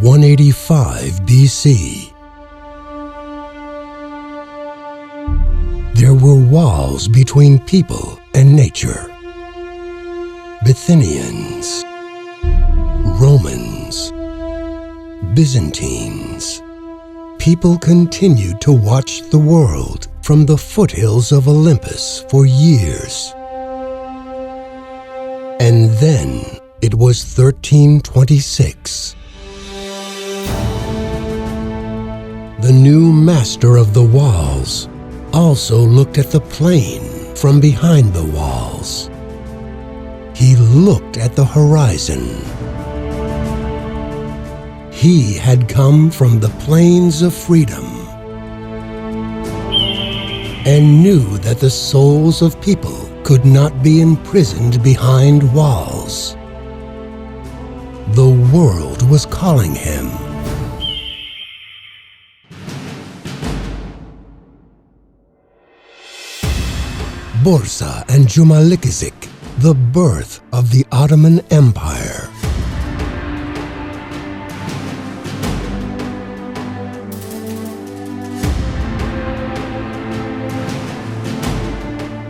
185 BC. There were walls between people and nature. Bithynians, Romans, Byzantines. People continued to watch the world from the foothills of Olympus for years. And then it was 1326. The new master of the walls also looked at the plain from behind the walls. He looked at the horizon. He had come from the plains of freedom and knew that the souls of people could not be imprisoned behind walls. The world was calling him. Bursa and Cumalikizik, the birth of the Ottoman Empire.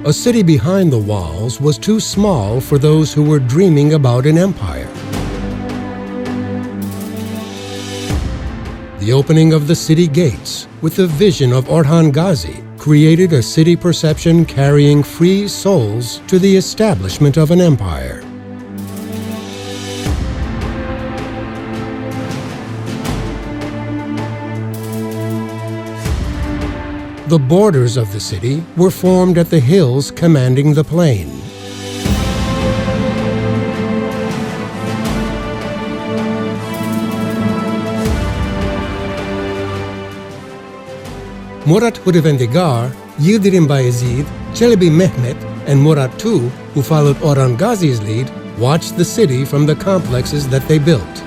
A city behind the walls was too small for those who were dreaming about an empire. The opening of the city gates, with the vision of Orhan Gazi, created a city perception carrying free souls to the establishment of an empire. The borders of the city were formed at the hills commanding the plain. Murat Hudvendigar, Yildirim Bayezid, Çelebi Mehmet, and Murat II, who followed Orhan Gazi's lead, watched the city from the complexes that they built.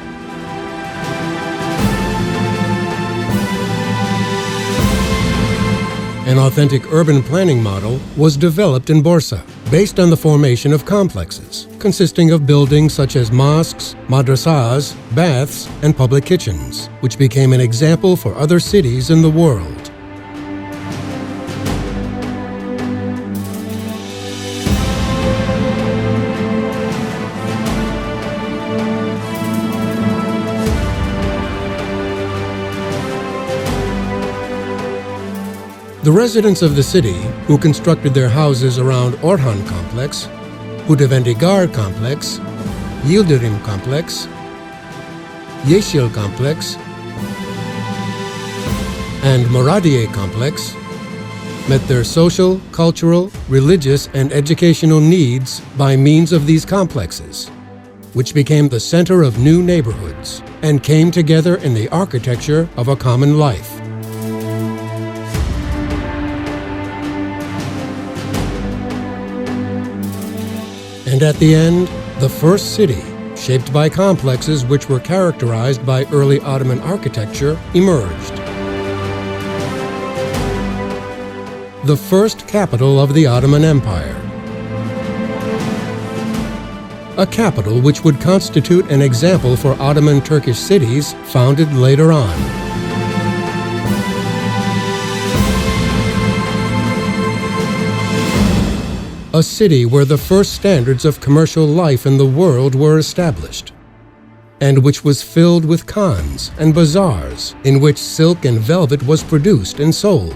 An authentic urban planning model was developed in Bursa, based on the formation of complexes, consisting of buildings such as mosques, madrasas, baths, and public kitchens, which became an example for other cities in the world. The residents of the city, who constructed their houses around Orhan Complex, Hudvendigar Complex, Yildirim Complex, Yeşil Complex, and Muradiye Complex, met their social, cultural, religious, and educational needs by means of these complexes, which became the center of new neighborhoods and came together in the architecture of a common life. And at the end, the first city, shaped by complexes which were characterized by early Ottoman architecture, emerged. The first capital of the Ottoman Empire. A capital which would constitute an example for Ottoman Turkish cities founded later on. A city where the first standards of commercial life in the world were established, and which was filled with khans and bazaars in which silk and velvet was produced and sold,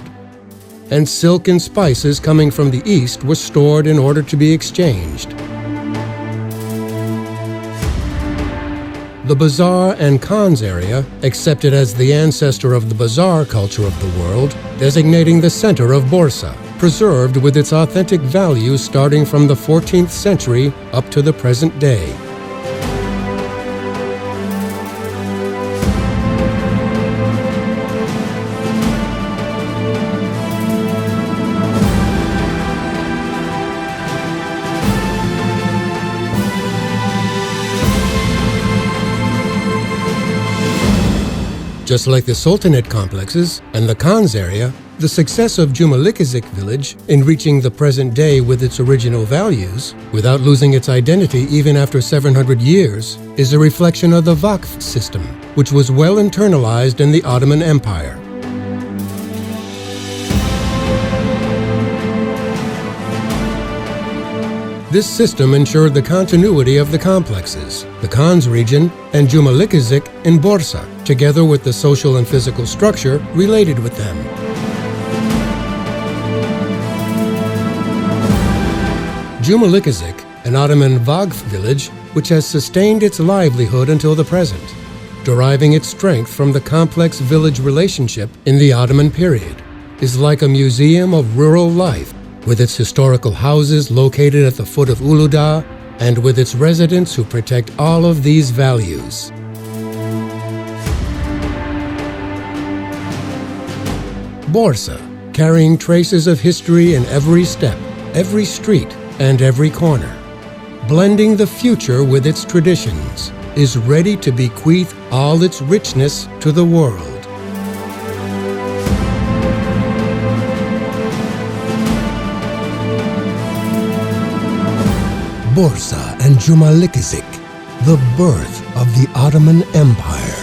and silk and spices coming from the east were stored in order to be exchanged. The bazaar and khans area, accepted as the ancestor of the bazaar culture of the world, designating the center of Bursa, preserved with its authentic values starting from the 14th century up to the present day. Just like the Sultanate complexes and the Khans area, the success of Cumalikizik village in reaching the present day with its original values, without losing its identity even after 700 years, is a reflection of the Vakf system, which was well internalized in the Ottoman Empire. This system ensured the continuity of the complexes, the Khan's region, and Jumalikizik in Bursa, together with the social and physical structure related with them. Jumalikizik, an Ottoman Vakf village which has sustained its livelihood until the present, deriving its strength from the complex village relationship in the Ottoman period, is like a museum of rural life, with its historical houses located at the foot of Uludağ and with its residents who protect all of these values. Bursa, carrying traces of history in every step, every street, and every corner, blending the future with its traditions, is ready to bequeath all its richness to the world. Bursa and Jumalikizik, the birth of the Ottoman Empire.